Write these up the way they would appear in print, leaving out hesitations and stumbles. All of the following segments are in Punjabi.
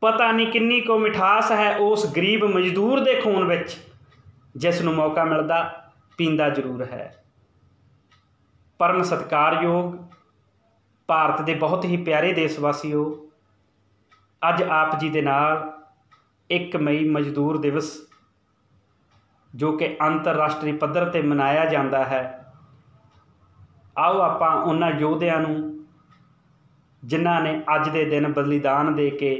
पता नहीं किन्नी को मिठास है उस गरीब मजदूर के खून विच, जिस नूं मौका मिलदा पींदा जरूर है। परम सत्कारयोग भारत के बहुत ही प्यारे देशवासियों, अज आप जी दे नाल 1 मई मजदूर दिवस जो कि अंतरराष्ट्रीय पद्धर ते मनाया जाता है, आओ आपां उन्हां योधियां नूं जिन्हां ने अज दे दिन बलिदान दे के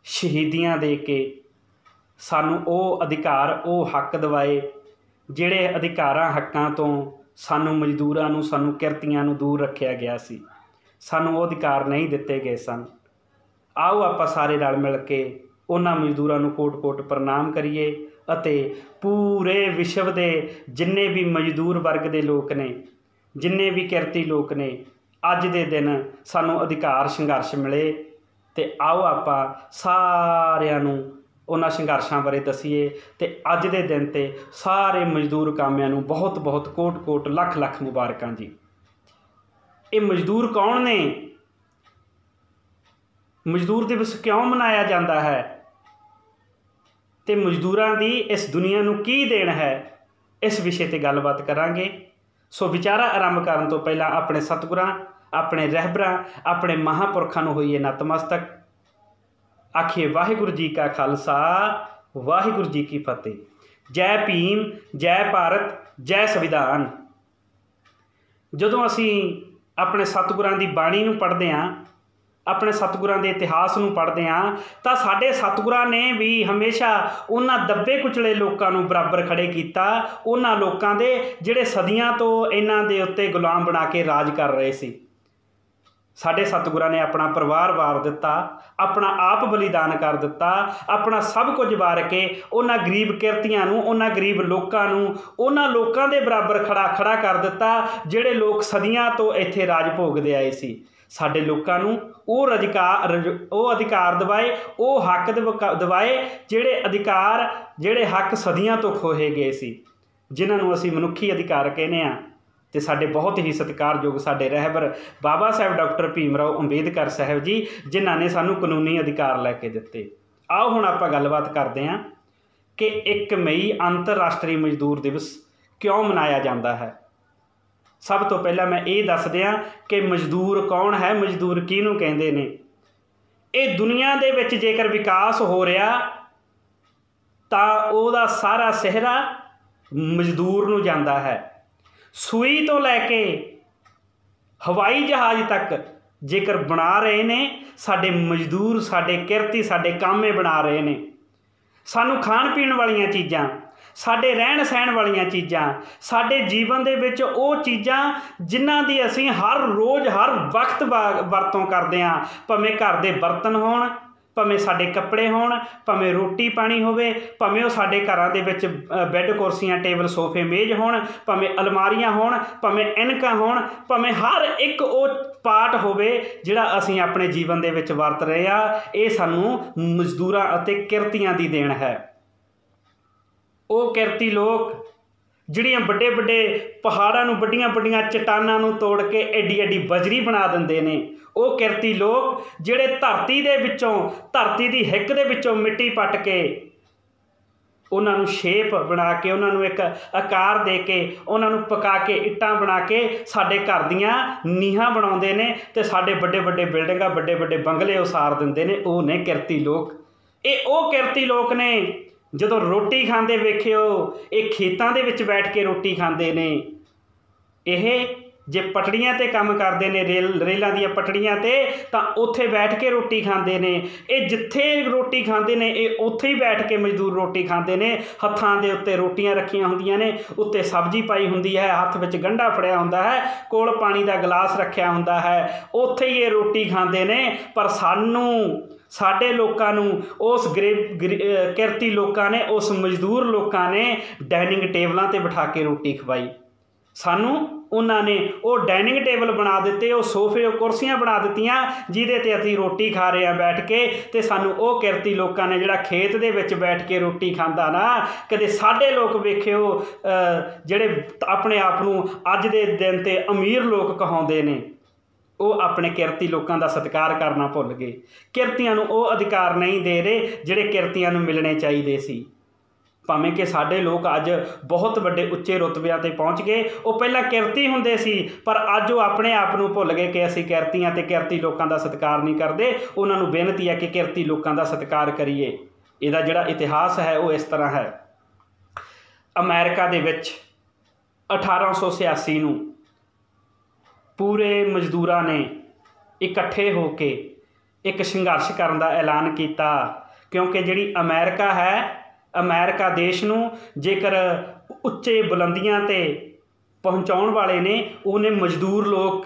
शहीदियां दे के सानू वो अधिकार वो हक दिवाए जिहड़े अधिकारां हक्कां तो सानू मजदूरां नूं सानू किरतियां नूं दूर रखिया गया सी, सानू वो अधिकार नहीं दिते गए सन। आओ आपां सारे रल मिल के उन्हां मजदूरां नूं कोट कोट प्रणाम करिए अते पूरे विश्व के जिन्ने भी मजदूर वर्ग के लोग ने, जिन्ने भी किरती लोग ने, अज दे दिन सानू अधिकार संघर्ष मिले तो आओ आपां सारिआं नूं उन्हां संघर्षां बारे दसीए ते अज दे दिन ते सारे मजदूर कामिਆਂ नूं बहुत बहुत कोट कोट लख लख मुबारकां जी। ये मजदूर कौन ने? मजदूर दिवस क्यों मनाया जाता है ते मजदूरां दी इस दुनिया नूं की देन है, इस विषय ते गलबात करांगे। सो विचारा आरंभ करन तो पहला अपने सतगुरां, अपने रहबरां, अपने महापुरखां नूं होईए नतमस्तक। आखिए वाहिगुरू जी का खालसा, वाहिगुरू जी की फतेह। जय भीम, जय भारत, जय संविधान। जदों असीं अपने सतगुरां दी बाणी नूं पढ़दे हां, अपने सतगुरां दे इतिहास नूं पढ़दे हां, तां साडे सतगुरां ने भी हमेशा उन्हां दब्बे कुचले लोकां नूं बराबर खड़े कीता, उन्हां लोकां दे जिहड़े सदियां तो इन्हां दे उत्ते गुलाम बना के राज कर रहे सी। साडे सतगुरां ने अपना परिवार वार दिता, अपना आप बलिदान कर दिता, अपना सब कुछ वार के उन्हां गरीब किरतियां नूं, उन्हां गरीब लोकां नूं, उन्हां लोकां दे बराबर खड़ा कर दिता जिहड़े लोग सदियां तो इत्थे राज भोगदे आए सी। साडे लोकां नूं वो अधिकार दिवाए, वो हक दिवाए जिहड़े हक सदियां तो खोहे गए सी, जिन्हां नूं असीं मनुखी अधिकार कहने आ। ते साडे बहुत ही सत्कारयोग साडे रहबर बाबा साहब डॉक्टर भीमराव अंबेडकर साहब जी, जिन्हां ने सानू कानूनी अधिकार लैके दिते। आओ हुण आपां गलबात करते हैं कि 1 मई अंतरराष्ट्रीय मजदूर दिवस क्यों मनाया जाता है। सब तो पहला मैं ये दस दियां कि मजदूर कौन है, मजदूर किहनूं कहंदे ने। ये दुनिया दे विच जेकर विकास हो रहा तां ओहदा सारा सिहरा मजदूर नूं जांदा है। सूई तो लैके हवाई जहाज़ तक जेकर बना रहे ने साडे मजदूर, साडे किरती, साडे कामे बना रहे ने। सानू खाण पीण वालियां चीज़ां, साडे रहन सहन वालियां चीज़ां, साडे जीवन दे विच वो चीज़ां जिन्हां दी असीं हर रोज़ हर वक्त वरतों करदे हां, भावें घर दे बर्तन होण, भावें साडे कपड़े होण, भावें रोटी पानी होवे, भावें वो साडे घरां दे विच बैड कुर्सियां टेबल सोफे मेज़ होण, भावें अलमारियां होण, भावें ऐनकां होण, भावें हर एक वो पार्ट होवे जिहड़ा असीं अपने जीवन दे विच वरत रहे हां, ये सानू मजदूरां अते किरतियां दी देन है। वो किरती लोग जिहड़ियां बड़े बड़े पहाड़ां नूं, बड़ियां बड़ियां चट्टानां नूं तोड़ के एडी एडी बजरी बना दिंदे ने। वो किरती लोग जिहड़े धरती दे विचों, धरती दी हिक दे विचों मिट्टी पट के उन्हां नूं शेप बना के, उन्हां नूं एक आकार दे के, उन्हां नूं पका के इट्टां बना के साडे घर दीयां नीहां बनाउंदे ने ते साडे बड़े बड़े बिल्डिंगां, बड़े बड़े बंगले उसार दिंदे ने। वो ने किरती लोग। ये वो किरती लोग ने जदों रोटी खांदे वेखिओ, ये खेतां दे विच बैठ के रोटी खांदे ने। ये जे पटड़ियां ते काम करते हैं, रेलों दी पटड़ियां ते, तां उत्थे बैठ के रोटी खांदे ने। ये जिथे रोटी खांदे ने ये उत्थे ही बैठ के मजदूर रोटी खांदे ने। हत्थां दे उत्ते रोटियां रखियां हुंदियां ने, उत्ते सब्जी पाई हुंदी है, हत्थ विच गंढा फड़िया हुंदा है, कोल पानी दा गिलास रखिया हुंदा है, उत्थे ही ये रोटी खांदे ने। पर सानू साडे लोकां नूं उस किरती लोकां ने, उस मजदूर लोकां ने डाइनिंग टेबलों ते बिठा के रोटी खवाई। सानू उन्होंने वो डाइनिंग टेबल बना दिते, वो सोफे कुर्सियां बना दित्तियां जिहदे ते असीं रोटी खा रहे हैं बैठ के। ते सानू वो किरती लोकां ने जिहड़ा खेत दे विच बैठ के रोटी खांदा ना, कदे साडे लोग वेखिओ जिहड़े अपने आप नूं अज दे दिन ते अमीर लोग कहाउंदे ने, ਉਹ ਆਪਣੇ ਕਿਰਤੀ ਲੋਕਾਂ ਦਾ ਸਤਿਕਾਰ ਕਰਨਾ ਭੁੱਲ ਗਏ। ਕਿਰਤੀਆਂ ਨੂੰ ਉਹ ਅਧਿਕਾਰ ਨਹੀਂ ਦੇ ਰਹੇ ਜਿਹੜੇ ਕਿਰਤੀਆਂ ਨੂੰ ਮਿਲਣੇ ਚਾਹੀਦੇ ਸੀ। ਭਾਵੇਂ ਕਿ ਸਾਡੇ ਲੋਕ ਅੱਜ ਬਹੁਤ ਵੱਡੇ ਉੱਚੇ ਰੁਤਬਿਆਂ 'ਤੇ ਪਹੁੰਚ ਗਏ, ਉਹ ਪਹਿਲਾਂ ਕਿਰਤੀ ਹੁੰਦੇ ਸੀ, ਪਰ ਅੱਜ ਉਹ ਆਪਣੇ ਆਪ ਨੂੰ ਭੁੱਲ ਗਏ ਕਿ ਅਸੀਂ ਕਿਰਤੀਆਂ ਅਤੇ ਕਿਰਤੀ ਲੋਕਾਂ ਦਾ ਸਤਿਕਾਰ ਨਹੀਂ ਕਰਦੇ। ਉਹਨਾਂ ਨੂੰ ਬੇਨਤੀ ਹੈ ਕਿ ਕਿਰਤੀ ਲੋਕਾਂ ਦਾ ਸਤਿਕਾਰ ਕਰੀਏ। ਇਹਦਾ ਜਿਹੜਾ ਇਤਿਹਾਸ ਹੈ ਉਹ ਇਸ ਤਰ੍ਹਾਂ ਹੈ। ਅਮਰੀਕਾ ਦੇ ਵਿੱਚ 1886 ਨੂੰ ਪੂਰੇ ਮਜ਼ਦੂਰਾਂ ਨੇ ਇਕੱਠੇ ਹੋ ਕੇ ਇੱਕ ਸੰਘਰਸ਼ ਕਰਨ ਦਾ ਐਲਾਨ ਕੀਤਾ, ਕਿਉਂਕਿ ਜਿਹੜੀ ਅਮਰੀਕਾ ਹੈ, ਅਮਰੀਕਾ ਦੇਸ਼ ਨੂੰ ਜੇਕਰ ਉੱਚੇ ਬੁਲੰਦੀਆਂ 'ਤੇ ਪਹੁੰਚਾਉਣ ਵਾਲੇ ਨੇ ਉਹਨੇ ਮਜ਼ਦੂਰ ਲੋਕ।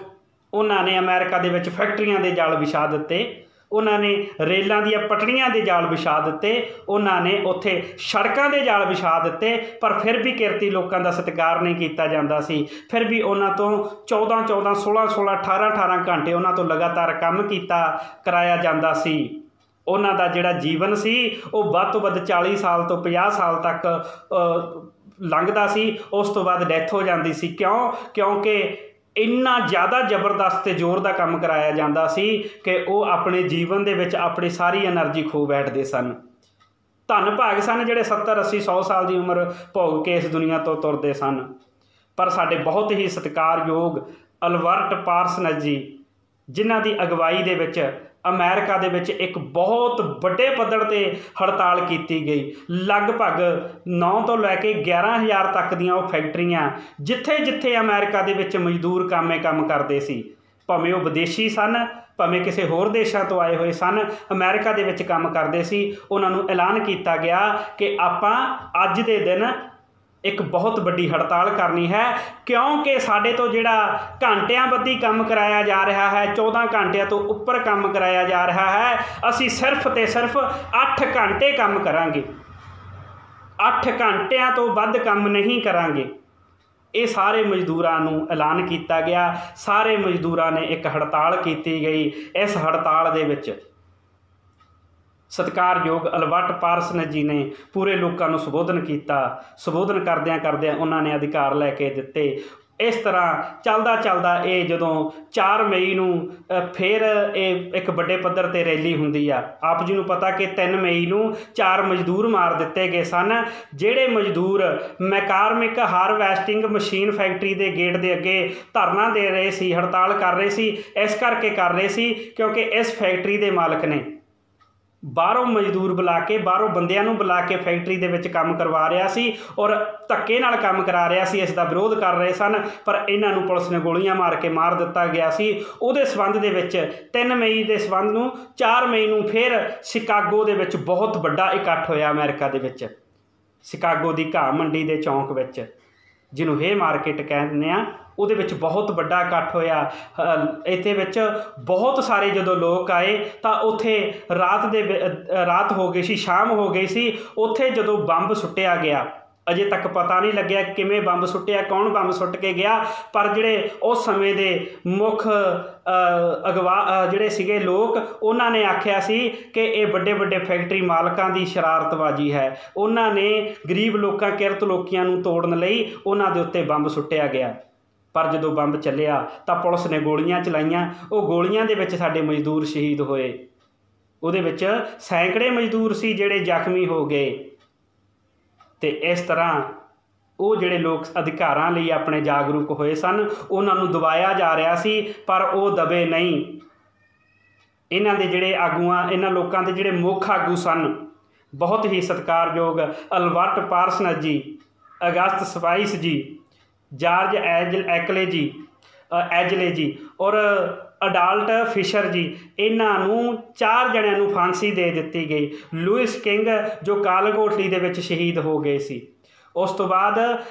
ਉਹਨਾਂ ਨੇ ਅਮਰੀਕਾ ਦੇ ਵਿੱਚ ਫੈਕਟਰੀਆਂ ਦੇ ਜਾਲ ਵਿਛਾ ਦਿੱਤੇ, ਉਹਨਾਂ ਨੇ ਰੇਲਾਂ ਦੀਆਂ ਪਟੜੀਆਂ ਦੇ ਜਾਲ ਵਿਛਾ ਦਿੱਤੇ, ਉਹਨਾਂ ਨੇ ਉੱਥੇ ਸੜਕਾਂ ਦੇ ਜਾਲ ਵਿਛਾ ਦਿੱਤੇ, ਪਰ ਫਿਰ ਵੀ ਕਿਰਤੀ ਲੋਕਾਂ ਦਾ ਸਤਿਕਾਰ ਨਹੀਂ ਕੀਤਾ ਜਾਂਦਾ ਸੀ। ਫਿਰ ਵੀ ਉਹਨਾਂ ਤੋਂ 14-14, 16-16, 18-18 ਘੰਟੇ ਉਹਨਾਂ ਤੋਂ ਲਗਾਤਾਰ ਕੰਮ ਕੀਤਾ ਕਰਾਇਆ ਜਾਂਦਾ ਸੀ। ਉਹਨਾਂ ਦਾ ਜਿਹੜਾ ਜੀਵਨ ਸੀ ਉਹ ਵੱਧ ਤੋਂ ਵੱਧ 40 ਸਾਲ ਤੋਂ 50 ਸਾਲ ਤੱਕ ਲੰਘਦਾ ਸੀ। ਉਸ ਤੋਂ ਬਾਅਦ ਡੈਥ ਹੋ ਜਾਂਦੀ ਸੀ। ਕਿਉਂਕਿ ਇੰਨਾ ਜ਼ਿਆਦਾ ਜ਼ਬਰਦਸਤ ਅਤੇ ਜ਼ੋਰ ਦਾ ਕੰਮ ਕਰਾਇਆ ਜਾਂਦਾ ਸੀ ਕਿ ਉਹ ਆਪਣੇ ਜੀਵਨ ਦੇ ਵਿੱਚ ਆਪਣੀ ਸਾਰੀ ਐਨਰਜੀ ਖੋ ਬੈਠਦੇ ਸਨ। ਧੰਨ ਭਾਗ ਸਨ ਜਿਹੜੇ 70, 80, 100 ਸਾਲ ਦੀ ਉਮਰ ਭੋਗ ਕੇ ਇਸ ਦੁਨੀਆ ਤੋਂ ਤੁਰਦੇ ਸਨ। ਪਰ ਸਾਡੇ ਬਹੁਤ ਹੀ ਸਤਿਕਾਰਯੋਗ ਅਲਬਰਟ ਪਾਰਸਨਜ਼ ਜੀ, ਜਿਨ੍ਹਾਂ ਦੀ ਅਗਵਾਈ ਦੇ ਵਿੱਚ ਅਮਰੀਕਾ ਦੇ ਵਿੱਚ ਇੱਕ ਬਹੁਤ ਵੱਡੇ ਪੱਧਰ 'ਤੇ ਹੜਤਾਲ ਕੀਤੀ ਗਈ। ਲਗਭਗ 9 ਤੋਂ ਲੈ ਕੇ 11,000 ਤੱਕ ਦੀਆਂ ਉਹ ਫੈਕਟਰੀਆਂ, ਜਿੱਥੇ ਜਿੱਥੇ ਅਮਰੀਕਾ ਦੇ ਵਿੱਚ ਮਜ਼ਦੂਰ ਕੰਮ ਕਰਦੇ ਸੀ, ਭਾਵੇਂ ਉਹ ਵਿਦੇਸ਼ੀ ਸਨ, ਭਾਵੇਂ ਕਿਸੇ ਹੋਰ ਦੇਸ਼ਾਂ ਤੋਂ ਆਏ ਹੋਏ ਸਨ, ਅਮਰੀਕਾ ਦੇ ਵਿੱਚ ਕੰਮ ਕਰਦੇ ਸੀ। ਉਹਨਾਂ ਨੂੰ ਐਲਾਨ ਕੀਤਾ ਗਿਆ ਕਿ ਆਪਾਂ ਅੱਜ ਦੇ ਦਿਨ ਇੱਕ ਬਹੁਤ ਵੱਡੀ ਹੜਤਾਲ ਕਰਨੀ ਹੈ, ਕਿਉਂਕਿ ਸਾਡੇ ਤੋਂ ਜਿਹੜਾ ਘੰਟਿਆਂ ਬੱਧੀ ਕੰਮ ਕਰਾਇਆ ਜਾ ਰਿਹਾ ਹੈ, 14 ਘੰਟਿਆਂ ਤੋਂ ਉੱਪਰ ਕੰਮ ਕਰਾਇਆ ਜਾ ਰਿਹਾ ਹੈ, ਅਸੀਂ ਸਿਰਫ ਅਤੇ ਸਿਰਫ 8 ਘੰਟੇ ਕੰਮ ਕਰਾਂਗੇ, 8 ਘੰਟਿਆਂ ਤੋਂ ਵੱਧ ਕੰਮ ਨਹੀਂ ਕਰਾਂਗੇ। ਇਹ ਸਾਰੇ ਮਜ਼ਦੂਰਾਂ ਨੂੰ ਐਲਾਨ ਕੀਤਾ ਗਿਆ। ਸਾਰੇ ਮਜ਼ਦੂਰਾਂ ਨੇ ਇੱਕ ਹੜਤਾਲ ਕੀਤੀ ਗਈ। ਇਸ ਹੜਤਾਲ ਦੇ ਵਿੱਚ ਸਤਿਕਾਰਯੋਗ ਅਲਬਰਟ ਪਾਰਸਨਜ਼ ਜੀ ਨੇ ਪੂਰੇ ਲੋਕਾਂ ਨੂੰ ਸੰਬੋਧਨ ਕੀਤਾ। ਸੰਬੋਧਨ ਕਰਦਿਆਂ ਉਹਨਾਂ ਨੇ ਅਧਿਕਾਰ ਲੈ ਕੇ ਦਿੱਤੇ। ਇਸ ਤਰ੍ਹਾਂ ਚੱਲਦਾ ਇਹ ਜਦੋਂ 4 ਮਈ ਨੂੰ ਫਿਰ ਇਹ ਇੱਕ ਵੱਡੇ ਪੱਧਰ 'ਤੇ ਰੈਲੀ ਹੁੰਦੀ ਆ। ਆਪ ਜੀ ਨੂੰ ਪਤਾ ਕਿ 3 ਮਈ ਨੂੰ 4 ਮਜ਼ਦੂਰ ਮਾਰ ਦਿੱਤੇ ਗਏ ਸਨ। ਜਿਹੜੇ ਮਜ਼ਦੂਰ ਮੈਕਾਰਮਿਕ ਹਾਰਵੈਸਟਿੰਗ ਮਸ਼ੀਨ ਫੈਕਟਰੀ ਦੇ ਗੇਟ ਦੇ ਅੱਗੇ ਧਰਨਾ ਦੇ ਰਹੇ ਸੀ, ਹੜਤਾਲ ਕਰ ਰਹੇ ਸੀ, ਇਸ ਕਰਕੇ ਕਰ ਰਹੇ ਸੀ ਕਿਉਂਕਿ ਇਸ ਫੈਕਟਰੀ ਦੇ ਮਾਲਕ ਨੇ ਬਾਹਰੋਂ ਮਜ਼ਦੂਰ ਬੁਲਾ ਕੇ, ਬਾਹਰੋਂ ਬੰਦਿਆਂ ਨੂੰ ਬੁਲਾ ਕੇ ਫੈਕਟਰੀ ਦੇ ਵਿੱਚ ਕੰਮ ਕਰਵਾ ਰਿਹਾ ਸੀ ਔਰ ਧੱਕੇ ਨਾਲ ਕੰਮ ਕਰਾ ਰਿਹਾ ਸੀ। ਇਸ ਦਾ ਵਿਰੋਧ ਕਰ ਰਹੇ ਸਨ, ਪਰ ਇਹਨਾਂ ਨੂੰ ਪੁਲਿਸ ਨੇ ਗੋਲੀਆਂ ਮਾਰ ਕੇ ਮਾਰ ਦਿੱਤਾ ਗਿਆ ਸੀ। ਉਹਦੇ ਸੰਬੰਧ ਦੇ ਵਿੱਚ 3 ਮਈ ਦੇ ਸੰਬੰਧ ਨੂੰ 4 ਮਈ ਨੂੰ ਫਿਰ ਸ਼ਿਕਾਗੋ ਦੇ ਵਿੱਚ ਬਹੁਤ ਵੱਡਾ ਇਕੱਠ ਹੋਇਆ। ਅਮਰੀਕਾ ਦੇ ਵਿੱਚ ਸ਼ਿਕਾਗੋ ਦੀ ਘਾਹ ਮੰਡੀ ਦੇ ਚੌਂਕ ਵਿੱਚ, ਜਿਹਨੂੰ ਹੇ ਮਾਰਕੀਟ ਕਹਿ ਦਿੰਦੇ ਆ, ਉਹਦੇ ਵਿੱਚ ਬਹੁਤ ਵੱਡਾ ਇਕੱਠ ਹੋਇਆ। ਇਹਦੇ ਵਿੱਚ ਬਹੁਤ ਸਾਰੇ ਜਦੋਂ ਲੋਕ ਆਏ ਤਾਂ ਉੱਥੇ ਰਾਤ ਹੋ ਗਈ ਸੀ, ਸ਼ਾਮ ਹੋ ਗਈ ਸੀ। ਉੱਥੇ ਜਦੋਂ ਬੰਬ ਸੁੱਟਿਆ ਗਿਆ, ਅਜੇ ਤੱਕ ਪਤਾ ਨਹੀਂ ਲੱਗਿਆ ਕਿਵੇਂ ਬੰਬ ਸੁੱਟਿਆ, ਕੌਣ ਬੰਬ ਸੁੱਟ ਕੇ ਗਿਆ, ਪਰ ਜਿਹੜੇ ਉਸ ਸਮੇਂ ਦੇ ਮੁੱਖ ਅਗਵਾ ਜਿਹੜੇ ਸੀਗੇ ਲੋਕ, ਉਹਨਾਂ ਨੇ ਆਖਿਆ ਸੀ ਕਿ ਇਹ ਵੱਡੇ ਫੈਕਟਰੀ ਮਾਲਕਾਂ ਦੀ ਸ਼ਰਾਰਤਬਾਜ਼ੀ ਹੈ। ਉਹਨਾਂ ਨੇ ਗਰੀਬ ਲੋਕਾਂ, ਕਿਰਤ ਲੋਕੀਆਂ ਨੂੰ ਤੋੜਨ ਲਈ ਉਹਨਾਂ ਦੇ ਉੱਤੇ ਬੰਬ ਸੁੱਟਿਆ ਗਿਆ। ਪਰ ਜਦੋਂ ਬੰਬ ਚੱਲਿਆ ਤਾਂ ਪੁਲਿਸ ਨੇ ਗੋਲੀਆਂ ਚਲਾਈਆਂ। ਉਹ ਗੋਲੀਆਂ ਦੇ ਵਿੱਚ ਸਾਡੇ ਮਜ਼ਦੂਰ ਸ਼ਹੀਦ ਹੋਏ। ਉਹਦੇ ਵਿੱਚ ਸੈਂਕੜੇ ਮਜ਼ਦੂਰ ਸੀ ਜਿਹੜੇ ਜ਼ਖਮੀ ਹੋ ਗਏ। ਅਤੇ ਇਸ ਤਰ੍ਹਾਂ ਉਹ ਜਿਹੜੇ ਲੋਕ ਅਧਿਕਾਰਾਂ ਲਈ ਆਪਣੇ ਜਾਗਰੂਕ ਹੋਏ ਸਨ, ਉਹਨਾਂ ਨੂੰ ਦਬਾਇਆ ਜਾ ਰਿਹਾ ਸੀ, ਪਰ ਉਹ ਦਬੇ ਨਹੀਂ। ਇਹਨਾਂ ਦੇ ਜਿਹੜੇ ਇਹਨਾਂ ਲੋਕਾਂ ਦੇ ਜਿਹੜੇ ਮੁੱਖ ਆਗੂ ਸਨ, ਬਹੁਤ ਹੀ ਸਤਿਕਾਰਯੋਗ ਅਲਬਰਟ ਪਾਰਸਨਜ਼ ਜੀ, ਅਗਸਤ ਸਪਾਈਸ ਜੀ, ਜਾਰਜ ਐਜਲੇ ਜੀ ਔਰ ਅਡਾਲਟ ਫਿਸ਼ਰ ਜੀ, ਇਹਨਾਂ ਨੂੰ 4 ਜਣਿਆਂ ਨੂੰ ਫਾਂਸੀ ਦੇ ਦਿੱਤੀ ਗਈ। ਲੂਇਸ ਕਿੰਗ ਜੋ ਕਾਲਗੋਟਲੀ ਦੇ ਵਿੱਚ ਸ਼ਹੀਦ ਹੋ ਗਏ ਸੀ। ਉਸ ਤੋਂ ਬਾਅਦ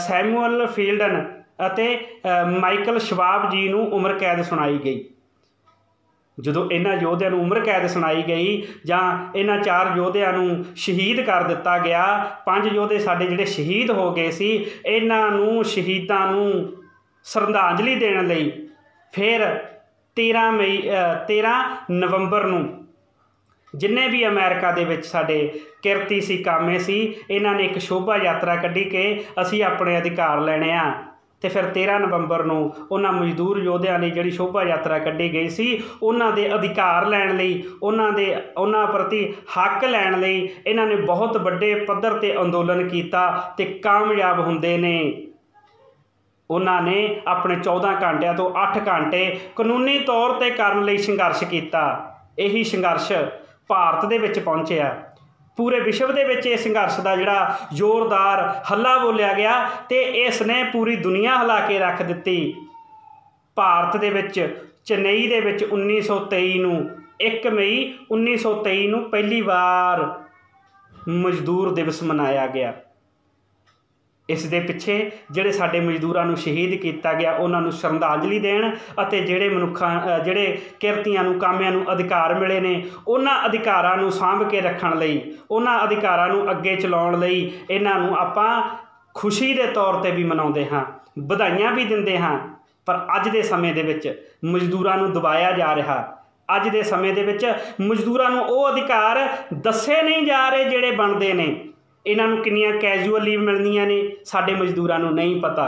ਸੈਮੂਅਲ ਫੀਲਡਨ ਅਤੇ ਮਾਈਕਲ ਸ਼ਵਾਬ ਜੀ ਨੂੰ ਉਮਰ ਕੈਦ ਸੁਣਾਈ ਗਈ। ਜਦੋਂ ਇਹਨਾਂ ਯੋਧਿਆਂ ਨੂੰ ਉਮਰ ਕੈਦ ਸੁਣਾਈ ਗਈ ਜਾਂ ਇਹਨਾਂ 4 ਯੋਧਿਆਂ ਨੂੰ ਸ਼ਹੀਦ ਕਰ ਦਿੱਤਾ ਗਿਆ, 5 ਯੋਧੇ ਸਾਡੇ ਜਿਹੜੇ ਸ਼ਹੀਦ ਹੋ ਗਏ ਸੀ, ਇਹਨਾਂ ਨੂੰ ਸ਼ਹੀਦਾਂ ਨੂੰ ਸ਼ਰਧਾਂਜਲੀ ਦੇਣ ਲਈ ਫਿਰ 13 ਨਵੰਬਰ ਨੂੰ ਜਿੰਨੇ ਵੀ ਅਮਰੀਕਾ ਦੇ ਵਿੱਚ ਸਾਡੇ ਕਿਰਤੀ ਸੀ, ਕਾਮੇ ਸੀ, ਇਹਨਾਂ ਨੇ ਇੱਕ ਸ਼ੋਭਾ ਯਾਤਰਾ ਕੱਢੀ ਕਿ ਅਸੀਂ ਆਪਣੇ ਅਧਿਕਾਰ ਲੈਣੇ ਆ। तो फिर 13 नवंबर ਨੂੰ ਉਹਨਾਂ ਮਜ਼ਦੂਰ ਯੋਧਿਆਂ ਲਈ ਜਿਹੜੀ ਸ਼ੋਭਾ ਯਾਤਰਾ ਕੱਢੀ ਗਈ ਸੀ, ਉਹਨਾਂ ਦੇ ਅਧਿਕਾਰ ਲੈਣ ਲਈ, ਉਹਨਾਂ ਪ੍ਰਤੀ ਹੱਕ ਲੈਣ ਲਈ ਇਹਨਾਂ ਨੇ ਬਹੁਤ ਵੱਡੇ ਪੱਧਰ 'ਤੇ ਅੰਦੋਲਨ ਕੀਤਾ ਅਤੇ ਕਾਮਯਾਬ ਹੁੰਦੇ ਨੇ। ਉਹਨਾਂ ਨੇ ਆਪਣੇ 14 ਘੰਟਿਆਂ ਤੋਂ 8 ਘੰਟੇ ਕਾਨੂੰਨੀ ਤੌਰ 'ਤੇ ਕਰਨ ਲਈ ਸੰਘਰਸ਼ ਕੀਤਾ। ਇਹੀ ਸੰਘਰਸ਼ ਭਾਰਤ ਦੇ ਵਿੱਚ ਪਹੁੰਚਿਆ। पूरे विश्व के विच इस संघर्ष का जिहड़ा जोरदार हल्ला बोलिया गया तो इसने पूरी दुनिया हिला के रख दी। भारत के विच चेन्नई के विच 1923 नूं 1 मई 1923 नूं पहली बार मजदूर दिवस मनाया गया। इस दे पिछे जिहड़े साडे मजदूरां नूं शहीद किया गया उन्हां नूं श्रद्धांजलि देण अते जिहड़े मनुखां जिहड़े किरतियां नूं कामियां नूं अधिकार मिले ने उन्हां अधिकारां नूं सांभ के रखण लई, उन्हां अधिकारां नूं अगे चलाउण लई इन्हां नूं आपां खुशी दे तौर ते भी मनाउंदे हां, वधाइयां भी दिंदे हां। पर अज दे समय दे विच मजदूरां नूं दबाया जा रिहा। अज दे समय दे विच मजदूरां नूं ओह अधिकार दस्से नहीं जा रहे जिहड़े बनदे ने। इन्हां नूं किन्नियां कैजुअल लीव मिलदियां ने साडे मजदूरां नूं नहीं पता।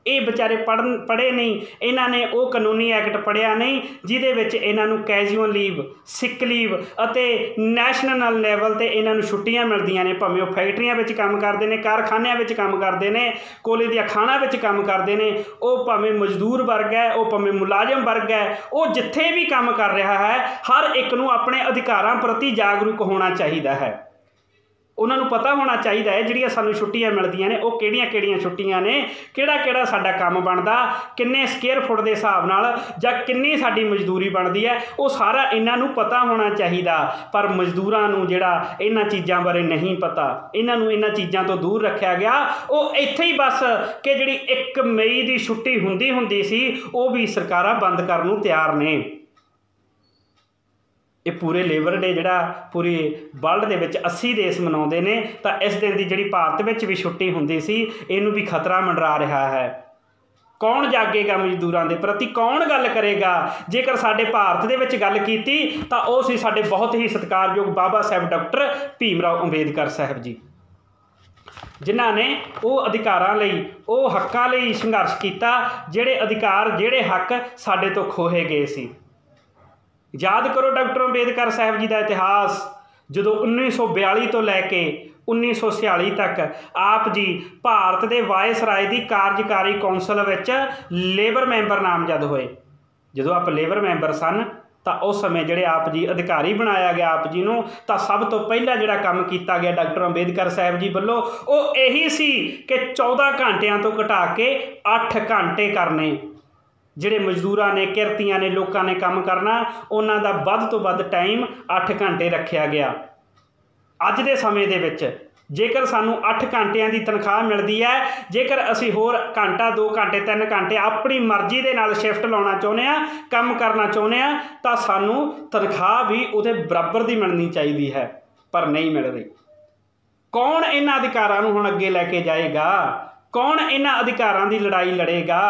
ये बेचारे पढ़े नहीं, इन्हां ने वो कानूनी एक्ट पढ़िया नहीं जिहदे विच इन्हां नूं कैजुअल लीव, सिक लीव अते नैशनल लैवल ते इन्हां नूं छुट्टियां मिलदियां ने। भावें वो फैक्ट्रियां विच काम करदे ने, कारखानियां विच काम करदे ने, कोले दी खाणां विच काम करदे ने, वो भावें मजदूर वर्ग है, वो भावें मुलाजम वर्ग है, वो जिथे भी काम कर रहा है हर एक नूं अपने अधिकारां प्रति जागरूक होना चाहिए है। उन्होंने पता होना चाहिए है जिहड़ियां सानूं छुट्टियां मिलदियां ने वो किहड़ियां छुट्टियां ने, किहड़ा साडा काम बनदा, किन्ने स्केयर फुट के हिसाब नाल जां किन्नी साडी मजदूरी बनदी है, वो सारा इन्हां नूं पता होना चाहिए। पर मजदूरां नूं जिहड़ा इन्हां चीज़ां बारे नहीं पता, इन्हां नूं इन्हां चीज़ां तो दूर रखिया गया। वो इत्थे ही बस कि जिहड़ी 1 मई की छुट्टी हुंदी सी वो भी सरकारां बंद करन नूं तैयार ने। ये पूरे लेबर डे जिहड़ा पूरी वर्ल्ड दे विच 80 देश मनाउंदे ने, तो इस दिन की जिहड़ी भारत विच भी छुट्टी हुंदी सी इहनूं भी खतरा मंडरा रहा है। कौन जागेगा मजदूरां दे प्रति, कौन गल करेगा? जेकर साडे भारत दे विच गल कीती तां ओह सी साडे बहुत ही सत्कारयोग बाबा साहब डॉक्टर भीमराव अंबेदकर साहब जी, जिन्हां ने वो अधिकारां लई, वो हक्कां लई संघर्ष किया, जिहड़े अधिकार जिहड़े हक साडे तो खोहे गए सी। याद करो डॉक्टर अंबेदकर साहब जी का इतिहास, जो 1942 तो लैके 1946 तक आप जी भारत के वायसराय की कार्यकारी कौंसल विच लेबर मैंबर नामजद होए। जो आप लेबर मैंबर सन तो उस समय जिहड़े आप जी अधिकारी बनाया गया आप जी नूं, तो सब तो पहला जिहड़ा काम किया गया डॉक्टर अंबेदकर साहब जी वल्लों वो यही सी कि 14 घंटिया तो घटा के 8 घंटे करने। जिहड़े मजदूरां ने, किरतियां ने, लोकां ने काम करना, उन्हां दा वध तो वध टाइम 8 घंटे रखिया गया। अज दे समय दे विच जेकर सानूं 8 घंटियां की तनख्वाह मिलती है, जेकर असीं होर घंटा 2 घंटे 3 घंटे अपनी मर्जी दे नाल शिफ्ट लाउणा चाहुंदे आ, काम करना चाहुंदे आ, तां सानूं तनख्वाह भी उहदे बराबर दी मिलनी चाहिदी है, पर नहीं मिल रही। कौन इन्हां अधिकारां नूं हुण अगे लैके जाएगा? कौन इन्हां अधिकारां की लड़ाई लड़ेगा?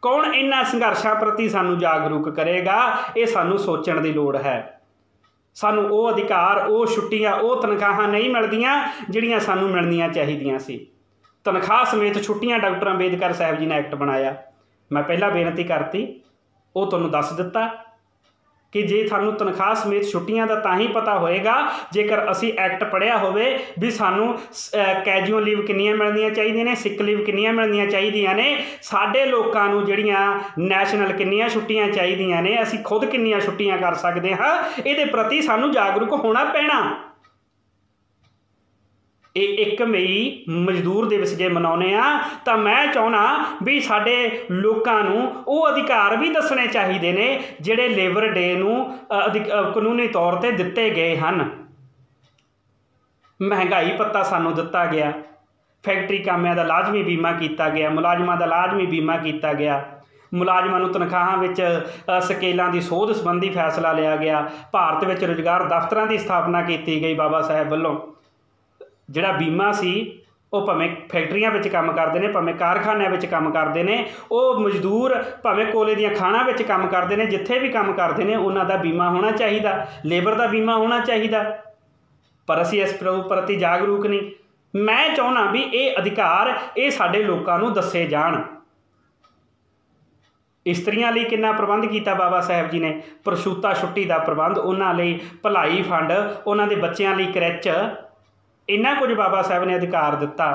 कौन इन्हां संघर्षां प्रति सानूं जागरूक करेगा? ये सानूं सोचण दी लोड़ है। सानूं वो अधिकार, वो छुट्टियां, वो तनख्वाहां नहीं मिलदियां जिहड़ियां सानूं मिलनियां चाहीदियां सी। तनख्वाह समेत छुट्टियां डॉक्टर अंबेदकर साहब जी ने एक्ट बनाया। मैं पहला बेनती करती, वो तुहानूं दस दिता कि जे थानूं तनख्वाह समेत छुट्टियां दा तां ही पता होएगा जेकर असी एक्ट पढ़िया होवे भी सानूं कैजुअल लीव किन्नियां मिलनियां चाहीदियां ने, सिक लीव किन्नियां मिलनियां चाहीदियां ने, साडे लोकां नूं जिहड़ियां नैशनल किन्नियां छुट्टियां चाहीदियां ने, असी खुद किन्नियां छुट्टियां कर सकदे हां, इहदे प्रति सानूं जागरूक होना पैना। ये 1 मई मजदूर दिवस जे मनाउने आ तो मैं चाहना भी साडे लोकां नूं वो अधिकार भी दसने चाहिए ने जिहड़े लेबर डे नूं कानूनी तौर ते दिते गए हन। महंगाई भत्ता सानूं दिता गया, फैक्ट्री कामिਆਂ ਦਾ लाजमी बीमा किया गया, मुलाजमां ਦਾ लाजमी बीमा किया गया, मुलाजमां नूं तनख्वाहां विच स्केलां दी सोध संबंधी फैसला लिया गया, भारत विच रोजगार दफ्तरां की स्थापना की गई बाबा साहब वल्लों। जिहड़ा बीमा सी वो भावें फैक्ट्रियां विच काम करते हैं, भावें कारखानियां विच काम करते हैं, वो मजदूर भावें कोले दीयां खाणां विच काम करते हैं, जिथे भी काम करते हैं उन्हां दा बीमा होना चाहिए, लेबर का बीमा होना चाहिए। पर असीं इस प्रति जागरूक नहीं। मैं चाहुंदा भी ये अधिकार ये साडे लोकां नूं दस्से जाण, ਇਸਤਰੀਆਂ ਲਈ ਕਿੰਨਾ ਪ੍ਰਬੰਧ ਕੀਤਾ ਬਾਬਾ ਸਾਹਿਬ ਜੀ ਨੇ, ਪ੍ਰਸੂਤਾ ਛੁੱਟੀ ਦਾ ਪ੍ਰਬੰਧ ਉਹਨਾਂ ਲਈ, ਭਲਾਈ ਫੰਡ, ਉਹਨਾਂ ਦੇ ਬੱਚਿਆਂ ਲਈ ਕ੍ਰੈਚ, ਇੰਨਾ ਕੁਝ ਬਾਬਾ ਸਾਹਿਬ ਨੇ ਅਧਿਕਾਰ ਦਿੱਤਾ।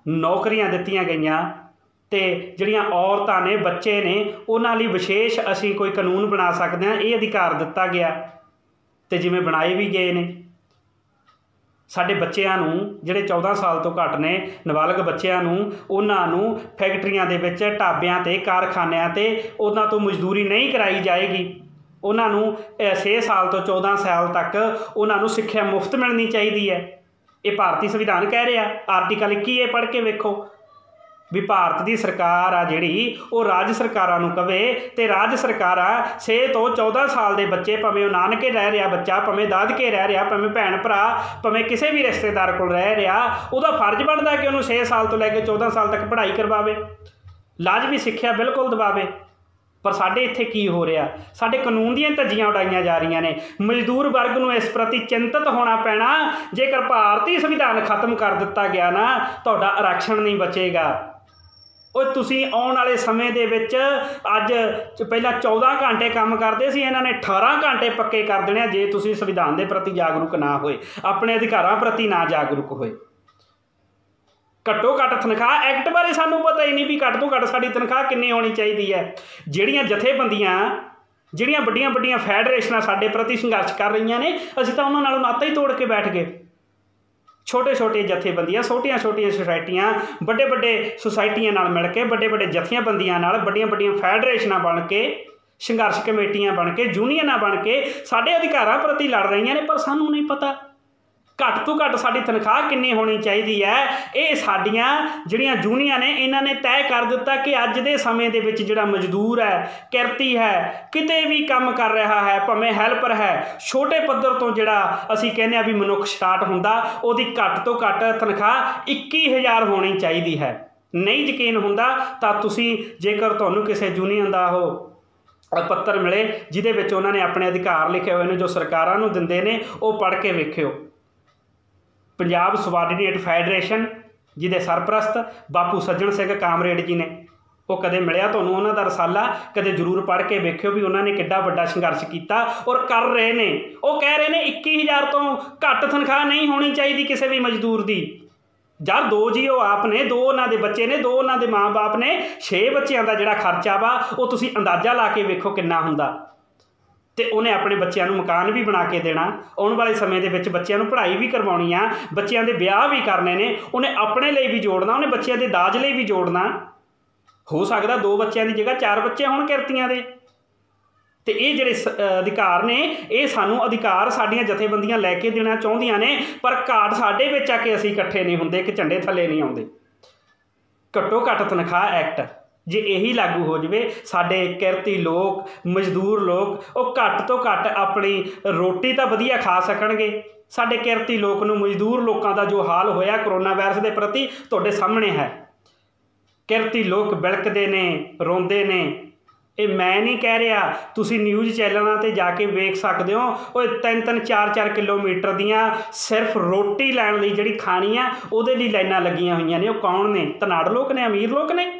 ਨੌਕਰੀਆਂ ਦਿੱਤੀਆਂ ਗਈਆਂ ਅਤੇ ਜਿਹੜੀਆਂ ਔਰਤਾਂ ਨੇ, ਬੱਚੇ ਨੇ, ਉਹਨਾਂ ਲਈ ਵਿਸ਼ੇਸ਼ ਅਸੀਂ ਕੋਈ ਕਾਨੂੰਨ ਬਣਾ ਸਕਦੇ ਹਾਂ, ਇਹ ਅਧਿਕਾਰ ਦਿੱਤਾ ਗਿਆ ਅਤੇ ਜਿਵੇਂ ਬਣਾਏ ਵੀ ਗਏ ਨੇ। ਸਾਡੇ ਬੱਚਿਆਂ ਨੂੰ ਜਿਹੜੇ 14 ਸਾਲ ਤੋਂ ਘੱਟ ਨੇ, ਨਾਬਾਲਗ ਬੱਚਿਆਂ ਨੂੰ, ਉਹਨਾਂ ਨੂੰ ਫੈਕਟਰੀਆਂ ਦੇ ਵਿੱਚ, ਢਾਬਿਆਂ 'ਤੇ, ਕਾਰਖਾਨਿਆਂ 'ਤੇ ਉਹਨਾਂ ਤੋਂ ਮਜ਼ਦੂਰੀ ਨਹੀਂ ਕਰਾਈ ਜਾਏਗੀ। ਉਹਨਾਂ ਨੂੰ 6 ਸਾਲ ਤੋਂ 14 ਸਾਲ ਤੱਕ ਉਹਨਾਂ ਨੂੰ ਸਿੱਖਿਆ ਮੁਫਤ ਮਿਲਣੀ ਚਾਹੀਦੀ ਹੈ। ਇਹ ਭਾਰਤੀ ਸੰਵਿਧਾਨ ਕਹਿ ਰਿਹਾ। ਆਰਟੀਕਲ 21 ਇਹ ਪੜ੍ਹ ਕੇ ਵੇਖੋ ਵੀ ਭਾਰਤ ਦੀ ਸਰਕਾਰ ਆ ਜਿਹੜੀ, ਉਹ ਰਾਜ ਸਰਕਾਰਾਂ ਨੂੰ ਕਵੇ, ਅਤੇ ਰਾਜ ਸਰਕਾਰਾਂ 6 ਤੋਂ 14 ਸਾਲ ਦੇ ਬੱਚੇ, ਭਾਵੇਂ ਉਹ ਨਾਨਕੇ ਰਹਿ ਰਿਹਾ ਬੱਚਾ, ਭਾਵੇਂ ਦਾਦਕੇ ਰਹਿ ਰਿਹਾ, ਭਾਵੇਂ ਭੈਣ ਭਰਾ, ਭਾਵੇਂ ਕਿਸੇ ਵੀ ਰਿਸ਼ਤੇਦਾਰ ਕੋਲ ਰਹਿ ਰਿਹਾ, ਉਹਦਾ ਫਰਜ਼ ਬਣਦਾ ਕਿ ਉਹਨੂੰ 6 ਸਾਲ ਤੋਂ ਲੈ ਕੇ 14 ਸਾਲ ਤੱਕ ਪੜ੍ਹਾਈ ਕਰਵਾਵੇ, ਲਾਜ਼ਮੀ ਸਿੱਖਿਆ ਬਿਲਕੁਲ ਦਿਵਾਵੇ। ਪਰ ਸਾਡੇ ਇੱਥੇ ਕੀ ਹੋ ਰਿਹਾ? ਸਾਡੇ ਕਾਨੂੰਨ ਦੀਆਂ ਧੱਜੀਆਂ ਉਡਾਈਆਂ ਜਾ ਰਹੀਆਂ ਨੇ। ਮਜ਼ਦੂਰ ਵਰਗ ਨੂੰ ਇਸ ਪ੍ਰਤੀ ਚਿੰਤਤ ਹੋਣਾ ਪੈਣਾ। ਜੇਕਰ ਭਾਰਤੀ ਸੰਵਿਧਾਨ ਖਤਮ ਕਰ ਦਿੱਤਾ ਗਿਆ ਨਾ, ਤੁਹਾਡਾ ਆਰਕਸ਼ਣ ਨਹੀਂ ਬਚੇਗਾ। ਉਹ ਤੁਸੀਂ ਆਉਣ ਵਾਲੇ ਸਮੇਂ ਦੇ ਵਿੱਚ, ਅੱਜ ਪਹਿਲਾਂ 14 ਘੰਟੇ ਕੰਮ ਕਰਦੇ ਸੀ, ਇਹਨਾਂ ਨੇ 18 ਘੰਟੇ ਪੱਕੇ ਕਰ ਦੇਣੇ ਜੇ ਤੁਸੀਂ ਸੰਵਿਧਾਨ ਦੇ ਪ੍ਰਤੀ ਜਾਗਰੂਕ ਨਾ ਹੋਏ, ਆਪਣੇ ਅਧਿਕਾਰਾਂ ਪ੍ਰਤੀ ਨਾ ਜਾਗਰੂਕ ਹੋਏ। ਘੱਟੋ ਘੱਟ ਤਨਖਾਹ ਐਕਟ ਬਾਰੇ ਸਾਨੂੰ ਪਤਾ ਹੀ ਨਹੀਂ ਵੀ ਘੱਟ ਤੋਂ ਘੱਟ ਸਾਡੀ ਤਨਖਾਹ ਕਿੰਨੀ ਹੋਣੀ ਚਾਹੀਦੀ ਹੈ। ਜਿਹੜੀਆਂ ਜਥੇਬੰਦੀਆਂ, ਜਿਹੜੀਆਂ ਵੱਡੀਆਂ ਵੱਡੀਆਂ ਫੈਡਰੇਸ਼ਨਾਂ ਸਾਡੇ ਪ੍ਰਤੀ ਸੰਘਰਸ਼ ਕਰ ਰਹੀਆਂ ਨੇ, ਅਸੀਂ ਤਾਂ ਉਹਨਾਂ ਨਾਲੋਂ ਨਾਤਾ ਹੀ ਤੋੜ ਕੇ ਬੈਠ ਗਏ। ਛੋਟੇ ਛੋਟੇ ਜਥੇਬੰਦੀਆਂ, ਛੋਟੀਆਂ ਛੋਟੀਆਂ ਸੁਸਾਇਟੀਆਂ, ਵੱਡੇ ਵੱਡੇ ਸੁਸਾਇਟੀਆਂ ਨਾਲ ਮਿਲ ਕੇ, ਵੱਡੇ ਵੱਡੇ ਜਥੇਬੰਦੀਆਂ ਨਾਲ, ਵੱਡੀਆਂ ਵੱਡੀਆਂ ਫੈਡਰੇਸ਼ਨਾਂ ਬਣ ਕੇ, ਸੰਘਰਸ਼ ਕਮੇਟੀਆਂ ਬਣ ਕੇ, ਯੂਨੀਅਨਾਂ ਬਣ ਕੇ ਸਾਡੇ ਅਧਿਕਾਰਾਂ ਪ੍ਰਤੀ ਲੜ ਰਹੀਆਂ ਨੇ। ਪਰ ਸਾਨੂੰ ਨਹੀਂ ਪਤਾ ਘੱਟ ਤੋਂ ਘੱਟ ਸਾਡੀ ਤਨਖਾਹ ਕਿੰਨੀ ਹੋਣੀ ਚਾਹੀਦੀ ਹੈ। ਇਹ ਸਾਡੀਆਂ ਜਿਹੜੀਆਂ ਯੂਨੀਅਨ ਨੇ, ਇਹਨਾਂ ਨੇ ਤੈਅ ਕਰ ਦਿੱਤਾ ਕਿ ਅੱਜ ਦੇ ਸਮੇਂ ਦੇ ਵਿੱਚ ਜਿਹੜਾ ਮਜ਼ਦੂਰ ਹੈ, ਕਿਰਤੀ ਹੈ, ਕਿਤੇ ਵੀ ਕੰਮ ਕਰ ਰਿਹਾ ਹੈ, ਭਾਵੇਂ ਹੈਲਪਰ ਹੈ, ਛੋਟੇ ਪੱਧਰ ਤੋਂ ਜਿਹੜਾ ਅਸੀਂ ਕਹਿੰਦੇ ਹਾਂ ਵੀ ਮਨੁੱਖ ਸਟਾਰਟ ਹੁੰਦਾ, ਉਹਦੀ ਘੱਟ ਤੋਂ ਘੱਟ ਤਨਖਾਹ 21,000 ਹੋਣੀ ਚਾਹੀਦੀ ਹੈ। ਨਹੀਂ ਯਕੀਨ ਹੁੰਦਾ ਤਾਂ ਤੁਸੀਂ, ਜੇਕਰ ਤੁਹਾਨੂੰ ਕਿਸੇ ਯੂਨੀਅਨ ਦਾ ਉਹ ਪੱਤਰ ਮਿਲੇ ਜਿਹਦੇ ਵਿੱਚ ਉਹਨਾਂ ਨੇ ਆਪਣੇ ਅਧਿਕਾਰ ਲਿਖੇ ਹੋਏ ਨੇ ਜੋ ਸਰਕਾਰਾਂ ਨੂੰ ਦਿੰਦੇ ਨੇ, ਉਹ ਪੜ੍ਹ ਕੇ ਵੇਖਿਓ। ਪੰਜਾਬ ਸਬਾਰਡੀਨੇਟ ਫੈਡਰੇਸ਼ਨ ਜਿਹਦੇ ਸਰਪ੍ਰਸਤ ਬਾਪੂ ਸੱਜਣ ਸਿੰਘ ਕਾਮਰੇਡ ਜੀ ਨੇ, ਉਹ ਕਦੇ ਮਿਲਿਆ ਤੁਹਾਨੂੰ ਉਹਨਾਂ ਦਾ ਰਸਾਲਾ? ਕਦੇ ਜ਼ਰੂਰ ਪੜ੍ਹ ਕੇ ਵੇਖਿਓ ਵੀ ਉਹਨਾਂ ਨੇ ਕਿੱਡਾ ਵੱਡਾ ਸੰਘਰਸ਼ ਕੀਤਾ ਔਰ ਕਰ ਰਹੇ ਨੇ। ਉਹ ਕਹਿ ਰਹੇ ਨੇ 21,000 ਤੋਂ ਘੱਟ ਤਨਖਾਹ ਨਹੀਂ ਹੋਣੀ ਚਾਹੀਦੀ ਕਿਸੇ ਵੀ ਮਜ਼ਦੂਰ ਦੀ। ਯਾਰ 2 ਜੀ ਉਹ ਆਪ ਨੇ, 2 ਉਹਨਾਂ ਦੇ ਬੱਚੇ ਨੇ, 2 ਉਹਨਾਂ ਦੇ ਮਾਂ-ਬਾਪ ਨੇ, 6 ਬੱਚਿਆਂ ਦਾ ਜਿਹੜਾ ਖਰਚਾ ਵਾ ਉਹ ਤੁਸੀਂ ਅੰਦਾਜ਼ਾ ਲਾ ਕੇ ਵੇਖੋ ਕਿੰਨਾ ਹੁੰਦਾ। ਅਤੇ ਉਹਨੇ ਆਪਣੇ ਬੱਚਿਆਂ ਨੂੰ ਮਕਾਨ ਵੀ ਬਣਾ ਕੇ ਦੇਣਾ, ਆਉਣ ਵਾਲੇ ਸਮੇਂ ਦੇ ਵਿੱਚ ਬੱਚਿਆਂ ਨੂੰ ਪੜ੍ਹਾਈ ਵੀ ਕਰਵਾਉਣੀ ਆ, ਬੱਚਿਆਂ ਦੇ ਵਿਆਹ ਵੀ ਕਰਨੇ ਨੇ, ਉਹਨੇ ਆਪਣੇ ਲਈ ਵੀ ਜੋੜਨਾ, ਉਹਨੇ ਬੱਚਿਆਂ ਦੇ ਦਾਜ ਲਈ ਵੀ ਜੋੜਨਾ। ਹੋ ਸਕਦਾ 2 ਬੱਚਿਆਂ ਦੀ ਜਗ੍ਹਾ 4 ਬੱਚੇ ਹੋਣ ਕਿਰਤੀਆਂ ਦੇ। ਅਤੇ ਇਹ ਜਿਹੜੇ ਅਧਿਕਾਰ ਨੇ, ਇਹ ਸਾਨੂੰ ਅਧਿਕਾਰ ਸਾਡੀਆਂ ਜਥੇਬੰਦੀਆਂ ਲੈ ਕੇ ਦੇਣਾ ਚਾਹੁੰਦੀਆਂ ਨੇ, ਪਰ ਘਾਟ ਸਾਡੇ ਵਿੱਚ ਆ ਕੇ ਅਸੀਂ ਇਕੱਠੇ ਨਹੀਂ ਹੁੰਦੇ, ਇੱਕ ਝੰਡੇ ਥੱਲੇ ਨਹੀਂ ਆਉਂਦੇ। ਘੱਟੋ ਘੱਟ ਤਨਖਾਹ ਐਕਟ ਜੇ ਇਹੀ ਲਾਗੂ ਹੋ ਜਾਵੇ, ਸਾਡੇ ਕਿਰਤੀ ਲੋਕ, ਮਜ਼ਦੂਰ ਲੋਕ, ਉਹ ਘੱਟ ਤੋਂ ਘੱਟ ਆਪਣੀ ਰੋਟੀ ਤਾਂ ਵਧੀਆ ਖਾ ਸਕਣਗੇ। ਸਾਡੇ ਕਿਰਤੀ ਲੋਕ ਨੂੰ, ਮਜ਼ਦੂਰ ਲੋਕਾਂ ਦਾ ਜੋ ਹਾਲ ਹੋਇਆ ਕਰੋਨਾ ਵਾਇਰਸ ਦੇ ਪ੍ਰਤੀ ਤੁਹਾਡੇ ਸਾਹਮਣੇ ਹੈ। ਕਿਰਤੀ ਲੋਕ ਬਿਲਕਦੇ ਨੇ, ਰੋਂਦੇ ਨੇ। ਇਹ ਮੈਂ ਨਹੀਂ ਕਹਿ ਰਿਹਾ, ਤੁਸੀਂ ਨਿਊਜ਼ ਚੈਨਲਾਂ 'ਤੇ ਜਾ ਕੇ ਵੇਖ ਸਕਦੇ ਹੋ। ਉਹ 3-3, 4-4 ਕਿਲੋਮੀਟਰ ਦੀਆਂ ਸਿਰਫ ਰੋਟੀ ਲੈਣ ਲਈ, ਜਿਹੜੀ ਖਾਣੀ ਆ ਉਹਦੇ ਲਈ ਲਾਈਨਾਂ ਲੱਗੀਆਂ ਹੋਈਆਂ ਨੇ। ਉਹ ਕੌਣ ਨੇ? ਧਨਾੜ ਲੋਕ ਨੇ, ਅਮੀਰ ਲੋਕ ਨੇ।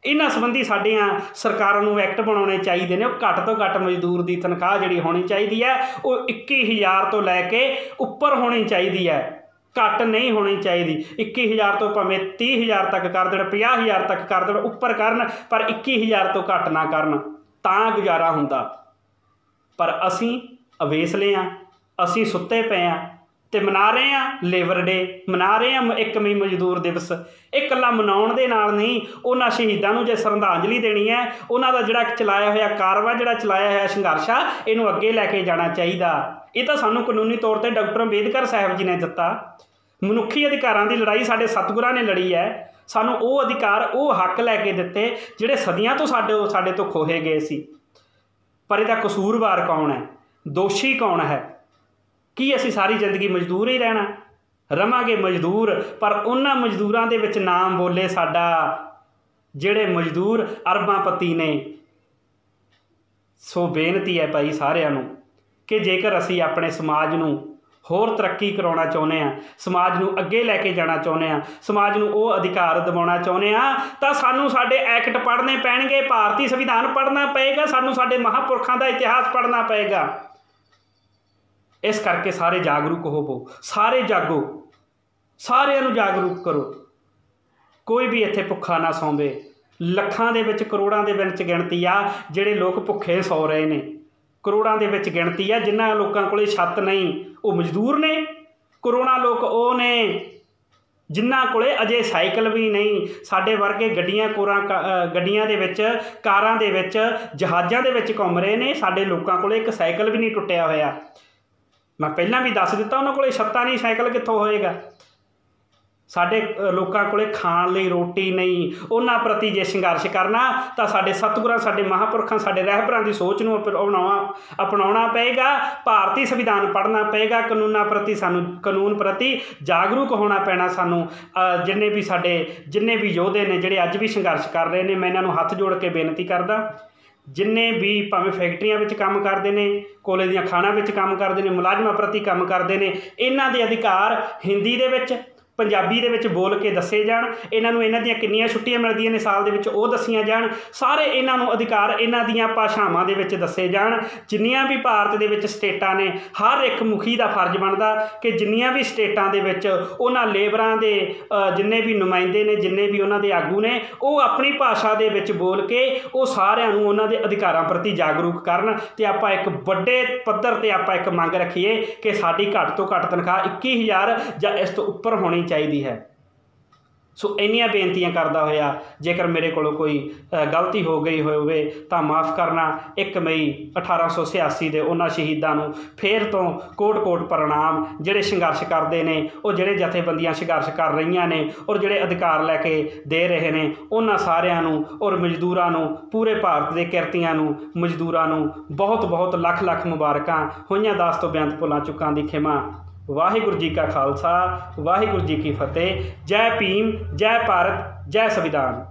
ਇਹਨਾਂ ਸੰਬੰਧੀ ਸਾਡੀਆਂ ਸਰਕਾਰਾਂ ਨੂੰ ਐਕਟ ਬਣਾਉਣੇ ਚਾਹੀਦੇ ਨੇ। ਉਹ ਘੱਟ ਤੋਂ ਘੱਟ ਮਜ਼ਦੂਰ ਦੀ ਤਨਖਾਹ ਜਿਹੜੀ ਹੋਣੀ ਚਾਹੀਦੀ ਹੈ, ਉਹ 21,000 ਤੋਂ ਲੈ ਕੇ ਉੱਪਰ ਹੋਣੀ ਚਾਹੀਦੀ ਹੈ, ਘੱਟ ਨਹੀਂ ਹੋਣੀ ਚਾਹੀਦੀ। 21,000 ਤੋਂ ਭਾਵੇਂ 30,000 ਤੱਕ ਕਰ ਦੇਣ, 50,000 ਤੱਕ ਕਰ ਦੇਣ, ਉੱਪਰ ਕਰਨ, ਪਰ 21,000 ਤੋਂ ਘੱਟ ਨਾ ਕਰਨ, ਤਾਂ ਗੁਜ਼ਾਰਾ ਹੁੰਦਾ। ਪਰ ਅਸੀਂ ਅਵੇਸਲੇ ਹਾਂ, ਅਸੀਂ ਸੁੱਤੇ ਪਏ ਹਾਂ ਅਤੇ ਮਨਾ ਰਹੇ ਹਾਂ ਲੇਬਰ ਡੇ, ਮਨਾ ਰਹੇ ਹਾਂ 1 ਮਈ ਮਜ਼ਦੂਰ ਦਿਵਸ। ਇਹ ਇਕੱਲਾ ਮਨਾਉਣ ਦੇ ਨਾਲ ਨਹੀਂ, ਉਹਨਾਂ ਸ਼ਹੀਦਾਂ ਨੂੰ ਜੇ ਸ਼ਰਧਾਂਜਲੀ ਦੇਣੀ ਹੈ, ਉਹਨਾਂ ਦਾ ਜਿਹੜਾ ਚਲਾਇਆ ਹੋਇਆ ਕਾਰਵਾ, ਜਿਹੜਾ ਚਲਾਇਆ ਹੋਇਆ ਸੰਘਰਸ਼ ਆ, ਇਹਨੂੰ ਅੱਗੇ ਲੈ ਕੇ ਜਾਣਾ ਚਾਹੀਦਾ। ਇਹ ਤਾਂ ਸਾਨੂੰ ਕਾਨੂੰਨੀ ਤੌਰ 'ਤੇ ਡਾਕਟਰ ਅੰਬੇਦਕਰ ਸਾਹਿਬ ਜੀ ਨੇ ਦਿੱਤਾ। ਮਨੁੱਖੀ ਅਧਿਕਾਰਾਂ ਦੀ ਲੜਾਈ ਸਾਡੇ ਸਤਿਗੁਰਾਂ ਨੇ ਲੜੀ ਹੈ। ਸਾਨੂੰ ਉਹ ਅਧਿਕਾਰ, ਉਹ ਹੱਕ ਲੈ ਕੇ ਦਿੱਤੇ ਜਿਹੜੇ ਸਦੀਆਂ ਤੋਂ ਸਾਡੇ ਤੋਂ ਖੋਹੇ ਗਏ ਸੀ। ਪਰ ਇਹਦਾ ਕਸੂਰਵਾਰ ਕੌਣ ਹੈ? ਦੋਸ਼ੀ ਕੌਣ ਹੈ? ਕੀ ਅਸੀਂ ਸਾਰੀ ਜ਼ਿੰਦਗੀ ਮਜ਼ਦੂਰ ਹੀ ਰਹਿਣਾ? ਰਵਾਂਗੇ ਮਜ਼ਦੂਰ, ਪਰ ਉਹਨਾਂ ਮਜ਼ਦੂਰਾਂ ਦੇ ਵਿੱਚ ਨਾਮ ਬੋਲੇ ਸਾਡਾ ਜਿਹੜੇ ਮਜ਼ਦੂਰ ਅਰਬਾਂਪਤੀ ਨੇ। ਸੋ ਬੇਨਤੀ ਹੈ ਭਾਈ ਸਾਰਿਆਂ ਨੂੰ ਕਿ ਜੇਕਰ ਅਸੀਂ ਆਪਣੇ ਸਮਾਜ ਨੂੰ ਹੋਰ ਤਰੱਕੀ ਕਰਾਉਣਾ ਚਾਹੁੰਦੇ ਆ, ਸਮਾਜ ਨੂੰ ਅੱਗੇ ਲੈ ਕੇ ਜਾਣਾ ਚਾਹੁੰਦੇ ਆ, ਸਮਾਜ ਨੂੰ ਉਹ ਅਧਿਕਾਰ ਦਿਵਾਉਣਾ ਚਾਹੁੰਦੇ ਆ, ਤਾਂ ਸਾਨੂੰ ਸਾਡੇ ਐਕਟ ਪੜ੍ਹਨੇ ਪੈਣਗੇ, ਭਾਰਤੀ ਸੰਵਿਧਾਨ ਪੜ੍ਹਨਾ ਪਏਗਾ, ਸਾਨੂੰ ਸਾਡੇ ਮਹਾਂਪੁਰਖਾਂ ਦਾ ਇਤਿਹਾਸ ਪੜ੍ਹਨਾ ਪਏਗਾ। ਇਸ ਕਰਕੇ ਸਾਰੇ ਜਾਗਰੂਕ ਹੋਵੋ, ਸਾਰੇ ਜਾਗੋ, ਸਾਰਿਆਂ ਨੂੰ ਜਾਗਰੂਕ ਕਰੋ। ਕੋਈ ਵੀ ਇੱਥੇ ਭੁੱਖਾ ਨਾ ਸੌਂਵੇ। ਲੱਖਾਂ ਦੇ ਵਿੱਚ, ਕਰੋੜਾਂ ਦੇ ਵਿੱਚ ਗਿਣਤੀ ਆ ਜਿਹੜੇ ਲੋਕ ਭੁੱਖੇ ਸੌ ਰਹੇ ਨੇ। ਕਰੋੜਾਂ ਦੇ ਵਿੱਚ ਗਿਣਤੀ ਆ ਜਿਨ੍ਹਾਂ ਲੋਕਾਂ ਕੋਲੇ ਛੱਤ ਨਹੀਂ, ਉਹ ਮਜ਼ਦੂਰ ਨੇ। ਕਰੋੜਾਂ ਲੋਕ ਉਹ ਨੇ ਜਿਨ੍ਹਾਂ ਕੋਲੇ ਅਜੇ ਸਾਈਕਲ ਵੀ ਨਹੀਂ। ਸਾਡੇ ਵਰਗੇ ਗੱਡੀਆਂ ਦੇ ਵਿੱਚ, ਕਾਰਾਂ ਦੇ ਵਿੱਚ, ਜਹਾਜ਼ਾਂ ਦੇ ਵਿੱਚ ਘੁੰਮ ਰਹੇ ਨੇ। ਸਾਡੇ ਲੋਕਾਂ ਕੋਲੇ ਇੱਕ ਸਾਈਕਲ ਵੀ ਨਹੀਂ ਟੁੱਟਿਆ ਹੋਇਆ। ਮੈਂ ਪਹਿਲਾਂ ਵੀ ਦੱਸ ਦਿੱਤਾ, ਉਹਨਾਂ ਕੋਲੇ ਛੱਤਾਂ ਨਹੀਂ, ਸਾਈਕਲ ਕਿੱਥੋਂ ਹੋਏਗਾ। ਸਾਡੇ ਲੋਕਾਂ ਕੋਲੇ ਖਾਣ ਲਈ ਰੋਟੀ ਨਹੀਂ। ਉਹਨਾਂ ਪ੍ਰਤੀ ਜੇ ਸੰਘਰਸ਼ ਕਰਨਾ ਤਾਂ ਸਾਡੇ ਸਤਿਗੁਰਾਂ, ਸਾਡੇ ਮਹਾਂਪੁਰਖਾਂ, ਸਾਡੇ ਰਹਿਬਰਾਂ ਦੀ ਸੋਚ ਨੂੰ ਅਪਣਾਉਣਾ ਪਏਗਾ। ਭਾਰਤੀ ਸੰਵਿਧਾਨ ਪੜ੍ਹਨਾ ਪਏਗਾ। ਕਾਨੂੰਨ ਪ੍ਰਤੀ ਜਾਗਰੂਕ ਹੋਣਾ ਪੈਣਾ ਸਾਨੂੰ। ਜਿੰਨੇ ਵੀ ਯੋਧੇ ਨੇ ਜਿਹੜੇ ਅੱਜ ਵੀ ਸੰਘਰਸ਼ ਕਰ ਰਹੇ ਨੇ, ਮੈਂ ਇਹਨਾਂ ਨੂੰ ਹੱਥ ਜੋੜ ਕੇ ਬੇਨਤੀ ਕਰਦਾ, ਜਿੰਨੇ ਵੀ ਭਾਵੇਂ ਫੈਕਟਰੀਆਂ ਵਿੱਚ ਕੰਮ ਕਰਦੇ ਨੇ, ਕੋਲੇ ਦੀਆਂ ਖਾਣਾਂ ਵਿੱਚ ਕੰਮ ਕਰਦੇ ਨੇ, ਮੁਲਾਜ਼ਮਾਂ ਪ੍ਰਤੀ ਕੰਮ ਕਰਦੇ ਨੇ, ਇਹਨਾਂ ਦੇ ਅਧਿਕਾਰ ਹਿੰਦੀ ਦੇ ਵਿੱਚ, ਪੰਜਾਬੀ ਦੇ ਵਿੱਚ ਬੋਲ ਕੇ ਦੱਸੇ ਜਾਣ। ਇਹਨਾਂ ਨੂੰ ਇਹਨਾਂ ਦੀਆਂ ਕਿੰਨੀਆਂ ਛੁੱਟੀਆਂ ਮਿਲਦੀਆਂ ਨੇ ਸਾਲ ਦੇ ਵਿੱਚ, ਉਹ ਦੱਸੀਆਂ ਜਾਣ। ਸਾਰੇ ਇਹਨਾਂ ਨੂੰ ਅਧਿਕਾਰ ਇਹਨਾਂ ਦੀਆਂ ਭਾਸ਼ਾਵਾਂ ਦੇ ਵਿੱਚ ਦੱਸੇ ਜਾਣ। ਜਿੰਨੀਆਂ ਵੀ ਭਾਰਤ ਦੇ ਵਿੱਚ ਸਟੇਟਾਂ ਨੇ, ਹਰ ਇੱਕ ਮੁਖੀ ਦਾ ਫਰਜ਼ ਬਣਦਾ ਕਿ ਜਿੰਨੀਆਂ ਵੀ ਸਟੇਟਾਂ ਦੇ ਵਿੱਚ ਉਹਨਾਂ ਲੇਬਰਾਂ ਦੇ ਜਿੰਨੇ ਵੀ ਨੁਮਾਇੰਦੇ ਨੇ, ਜਿੰਨੇ ਵੀ ਉਹਨਾਂ ਦੇ ਆਗੂ ਨੇ, ਉਹ ਆਪਣੀ ਭਾਸ਼ਾ ਦੇ ਵਿੱਚ ਬੋਲ ਕੇ ਉਹ ਸਾਰਿਆਂ ਨੂੰ ਉਹਨਾਂ ਦੇ ਅਧਿਕਾਰਾਂ ਪ੍ਰਤੀ ਜਾਗਰੂਕ ਕਰਨ। ਅਤੇ ਆਪਾਂ ਇੱਕ ਵੱਡੇ ਪੱਧਰ 'ਤੇ ਆਪਾਂ ਇੱਕ ਮੰਗ ਰੱਖੀਏ ਕਿ ਸਾਡੀ ਘੱਟ ਤੋਂ ਘੱਟ ਤਨਖਾਹ 21,000 ਜਾਂ ਇਸ ਤੋਂ ਉੱਪਰ ਹੋਣੀ ਚਾਹੀਦੀ ਹੈ। ਸੋ ਇੰਨੀਆਂ ਬੇਨਤੀਆਂ ਕਰਦਾ ਹੋਇਆ, ਜੇਕਰ ਮੇਰੇ ਕੋਲੋਂ ਕੋਈ ਗਲਤੀ ਹੋ ਗਈ ਹੋਵੇ ਤਾਂ ਮਾफ़ ਕਰਨਾ। 1 ਮਈ 1886 ਦੇ ਉਹਨਾਂ ਸ਼ਹੀਦਾਂ ਨੂੰ ਫੇਰ ਤੋਂ ਕੋਟ-ਕੋਟ ਪ੍ਰਣਾਮ। ਜਿਹੜੇ ਸੰਘਰਸ਼ ਕਰਦੇ ਨੇ, ਉਹ ਜਿਹੜੇ ਜਥੇਬੰਦੀਆਂ ਸੰਘਰਸ਼ ਕਰ ਰਹੀਆਂ ਨੇ ਔਰ ਜਿਹੜੇ ਅਧਿਕਾਰ ਲੈ ਕੇ ਦੇ ਰਹੇ ਨੇ, ਉਹਨਾਂ ਸਾਰਿਆਂ ਨੂੰ ਔਰ ਮਜ਼ਦੂਰਾਂ ਨੂੰ, ਪੂਰੇ ਭਾਰਤ ਦੇ ਕਿਰਤੀਆਂ ਨੂੰ, ਮਜ਼ਦੂਰਾਂ ਨੂੰ ਬਹੁਤ-ਬਹੁਤ ਲੱਖ-ਲੱਖ ਮੁਬਾਰਕਾਂ। ਹੋਈਆਂ ਦਾਸ ਤੋਂ ਬੇਅੰਤ ਭੁੱਲਾਂ ਚੁੱਕਾਂ ਦੀ ਖਿਮਾ। ਵਾਹਿਗੁਰੂ ਜੀ ਕਾ ਖਾਲਸਾ, ਵਾਹਿਗੁਰੂ ਜੀ ਕੀ ਫਤਿਹ। ਜੈ ਭੀਮ, ਜੈ ਭਾਰਤ, ਜੈ ਸੰਵਿਧਾਨ।